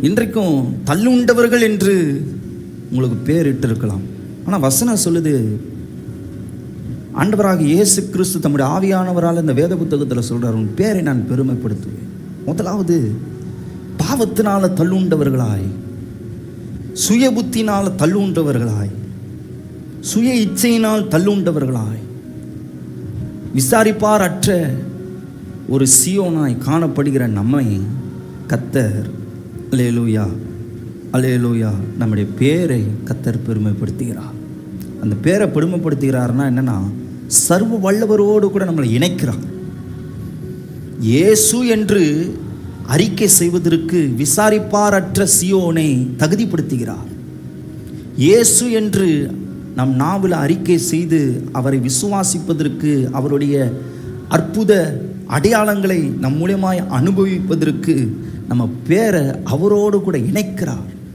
இன்றைக்கும் தள்ளுண்டவர்கள் என்று உங்களுக்கு பேர் இட்டு இருக்கலாம். ஆனால் வசனம் சொல்லுது, ஆண்டவராக இயேசு கிறிஸ்து தம்முடைய ஆவியானவரால் இந்த வேத புத்தகத்தில் சொல்கிறார், உன் பேரை நான் பெருமைப்படுத்துவேன். முதலாவது பாவத்தினால தள்ளுண்டவர்களாய், சுய புத்தினால் தள்ளுண்டவர்களாய், சுய இச்சையினால் தள்ளுண்டவர்களாய், விசாரிப்பார் அற்ற ஒரு சீயோனாய் காணப்படுகிற நம்மை கர்த்தர் அல்லேலூயா அல்லேலூயா நம்முடைய பேரை கர்த்தர் பெருமைப்படுத்துகிறார். அந்த பேரை பெருமைப்படுத்துகிறார்னா என்னன்னா, சர்வ வல்லவரோடு கூட நம்மளை இணைக்கிறார். இயேசு என்று அறிக்கை செய்வதற்கு விசாரிப்பாரற்ற சீயோனை தகுதிப்படுத்துகிறார். இயேசு என்று நம் நாவில் அறிக்கை செய்து அவரை விசுவாசிப்பதற்கு, அவருடைய அற்புத அடையாளங்களை நம் மூலமாய் அனுபவிப்பதற்கு நம்ம பேரை அவரோடு கூட இணைக்கிறார்.